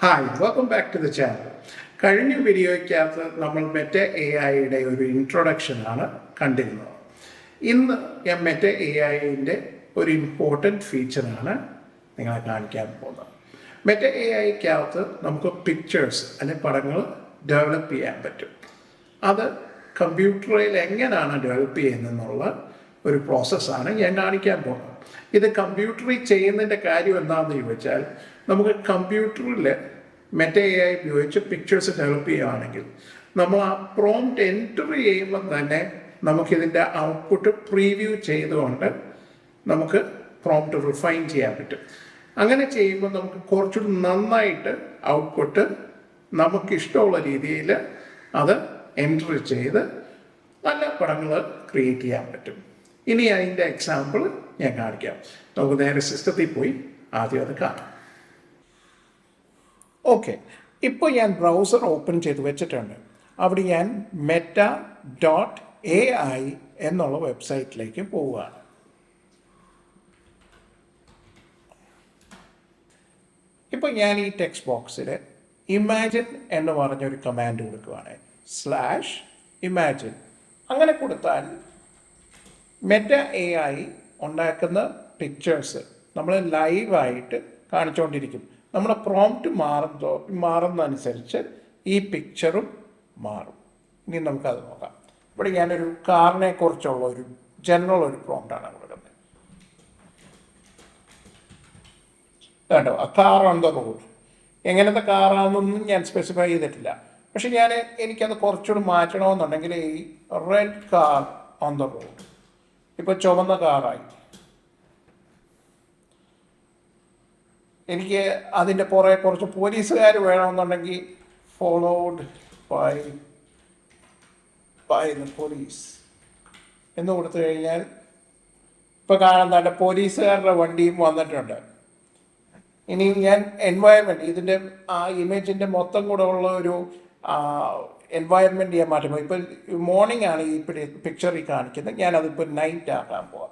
Hi welcome back to the channel. കഴിഞ്ഞ വീഡിയോയ്ക്കകത്ത് നമ്മൾ മെറ്റ എ ഐയുടെ ഒരു ഇൻട്രൊഡക്ഷനാണ് കണ്ടിരുന്നത്. ഇന്ന് ഞാൻ മെറ്റ എ ഐൻ്റെ ഒരു ഇമ്പോർട്ടൻറ്റ് ഫീച്ചറാണ് നിങ്ങളെ കാണിക്കാൻ പോകുന്നത്. മെറ്റ എ ഐക്കകത്ത് നമുക്ക് പിക്ചേഴ്സ് അല്ലെങ്കിൽ പടങ്ങൾ ഡെവലപ്പ് ചെയ്യാൻ പറ്റും. അത് കമ്പ്യൂട്ടറിൽ എങ്ങനെയാണ് ഡെവലപ്പ് ചെയ്യുന്നതെന്നുള്ള ഒരു പ്രോസസ്സാണ് ഞാൻ കാണിക്കാൻ പോകുന്നത്. ഇത് കമ്പ്യൂട്ടറിൽ ചെയ്യുന്നതിൻ്റെ കാര്യം എന്താണെന്ന് ചോദിച്ചാൽ, നമുക്ക് കമ്പ്യൂട്ടറിൽ മെറ്റ എ ഐ ഉപയോഗിച്ച് പിക്ചേഴ്സ് ഡെവലപ്പ് ചെയ്യുകയാണെങ്കിൽ നമ്മൾ ആ പ്രോംപ്റ്റ് എൻറ്റർ ചെയ്യുമ്പോൾ തന്നെ നമുക്കിതിൻ്റെ ഔട്ട്പുട്ട് പ്രീവ്യൂ ചെയ്തുകൊണ്ട് നമുക്ക് പ്രോംപ്റ്റ് റിഫൈൻ ചെയ്യാൻ പറ്റും. അങ്ങനെ ചെയ്യുമ്പോൾ നമുക്ക് കുറച്ചുകൂടി നന്നായിട്ട് ഔട്ട്പുട്ട് നമുക്കിഷ്ടമുള്ള രീതിയിൽ അത് എൻറ്റർ ചെയ്ത് നല്ല പടങ്ങൾ ക്രിയേറ്റ് ചെയ്യാൻ പറ്റും. ഇനി അതിൻ്റെ എക്സാമ്പിൾ ഞാൻ കാണിക്കാം. നമുക്ക് നേരെ സിസ്റ്റത്തിൽ പോയി ആദ്യം അത് കാണാം. ഓക്കെ, ഇപ്പോൾ ഞാൻ ബ്രൗസർ ഓപ്പൺ ചെയ്ത് വെച്ചിട്ടുണ്ട്. അവിടെ ഞാൻ meta.ai എന്നുള്ള വെബ്സൈറ്റിലേക്ക് പോവുകയാണ്. ഇപ്പോൾ ഞാൻ ഈ ടെക്സ്റ്റ് ബോക്സിൽ ഇമാജിൻ എന്ന് പറഞ്ഞൊരു കമാൻഡ് കൊടുക്കുകയാണ്. /imagine അങ്ങനെ കൊടുത്താൽ മെറ്റ എ ഐ ഉണ്ടാക്കുന്ന പിക്ചേഴ്സ് നമ്മൾ ലൈവായിട്ട് കാണിച്ചുകൊണ്ടിരിക്കും. നമ്മുടെ പ്രോംപ്റ്റ് മാറുന്നതനുസരിച്ച് ഈ പിക്ചറും മാറും. ഇനി നമുക്കത് നോക്കാം. ഇവിടെ ഞാനൊരു കാറിനെ കുറിച്ചുള്ള ഒരു ജനറൽ ഒരു പ്രോംപ്റ്റാണ് കൊടുക്കുന്നത്. കേട്ടോ, ആ കാർ ഓൺ ദ റോഡ്. എങ്ങനത്തെ കാറാണെന്നൊന്നും ഞാൻ സ്പെസിഫൈ ചെയ്തിട്ടില്ല. പക്ഷെ എനിക്കത് കുറച്ചുകൂടി മാറ്റണമെന്നുണ്ടെങ്കിൽ ഈ red car on the road ഇപ്പോൾ ചുവന്ന കാറായി. എനിക്ക് അതിൻ്റെ പുറകെ കുറച്ച് പോലീസുകാർ വേണമെന്നുണ്ടെങ്കിൽ ഫോളോഡ് ബൈ ദ പോലീസ് എന്ന് കൊടുത്തു കഴിഞ്ഞാൽ ഇപ്പോൾ കാണുന്ന പോലീസുകാരുടെ വണ്ടിയും വന്നിട്ടുണ്ട്. ഇനി ഞാൻ എൻവയൺമെൻറ്റ് ഇതിൻ്റെ ആ ഇമേജിൻ്റെ മൊത്തം കൂടെ ഉള്ള ഒരു എൻവയൺമെൻറ്റ് ചെയ്യാൻ മാറ്റുമ്പോൾ ഇപ്പോൾ മോർണിംഗ് ആണ് ഈ പിക്ചറിൽ കാണിക്കുന്നത്. ഞാനതിപ്പോൾ നൈറ്റ് ആക്കാൻ പോവാം.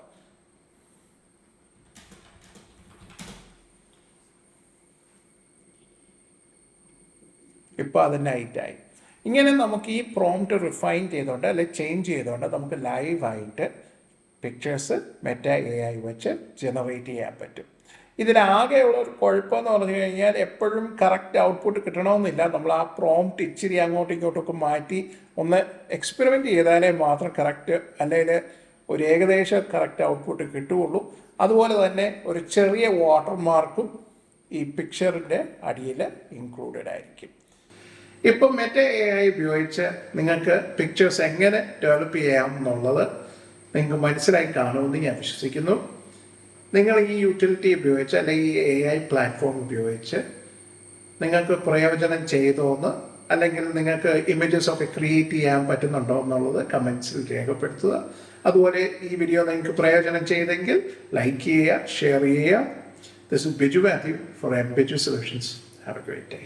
ഇപ്പോൾ അത് നൈറ്റായി. ഇങ്ങനെ നമുക്ക് ഈ പ്രോംപ്റ്റ് റിഫൈൻ ചെയ്തുകൊണ്ട് അല്ലെങ്കിൽ ചേഞ്ച് ചെയ്തുകൊണ്ട് നമുക്ക് ലൈവായിട്ട് പിക്ചേഴ്സ് മെറ്റ എ ഐ വെച്ച് ജനറേറ്റ് ചെയ്യാൻ പറ്റും. ഇതിലാകെയുള്ള ഒരു കുഴപ്പമെന്ന് പറഞ്ഞു കഴിഞ്ഞാൽ എപ്പോഴും കറക്റ്റ് ഔട്ട്പുട്ട് കിട്ടണമെന്നില്ല. നമ്മൾ ആ പ്രോംപ്റ്റ് ഇച്ചിരി അങ്ങോട്ടും ഇങ്ങോട്ടൊക്കെ മാറ്റി ഒന്ന് എക്സ്പെരിമെൻറ്റ് ചെയ്താലേ മാത്രം കറക്റ്റ്, അല്ലെങ്കിൽ ഒരു ഏകദേശം കറക്റ്റ് ഔട്ട്പുട്ട് കിട്ടുകയുള്ളൂ. അതുപോലെ തന്നെ ഒരു ചെറിയ വാട്ടർമാർക്കും ഈ പിക്ചറിൻ്റെ അടിയിൽ ഇൻക്ലൂഡഡ് ആയിരിക്കും. ഇപ്പം മെറ്റ എ ഐ ഉപയോഗിച്ച് നിങ്ങൾക്ക് പിക്ചേഴ്സ് എങ്ങനെ ഡെവലപ്പ് ചെയ്യാം എന്നുള്ളത് നിങ്ങൾക്ക് മനസ്സിലായി കാണുമെന്ന് ഞാൻ വിശ്വസിക്കുന്നു. നിങ്ങൾ ഈ യൂട്ടിലിറ്റി ഉപയോഗിച്ച് അല്ലെങ്കിൽ ഈ എ ഐ പ്ലാറ്റ്ഫോം ഉപയോഗിച്ച് നിങ്ങൾക്ക് പ്രയോജനം ചെയ്തോന്ന്, അല്ലെങ്കിൽ നിങ്ങൾക്ക് ഇമേജസ് ഒക്കെ ക്രിയേറ്റ് ചെയ്യാൻ പറ്റുന്നുണ്ടോ എന്നുള്ളത് കമൻസിൽ രേഖപ്പെടുത്തുക. അതുപോലെ ഈ വീഡിയോ നിങ്ങൾക്ക് പ്രയോജനം ചെയ്തെങ്കിൽ ലൈക്ക് ചെയ്യുക, ഷെയർ ചെയ്യുക. This is Biju Mathew for M Biju solutions. Have a great day.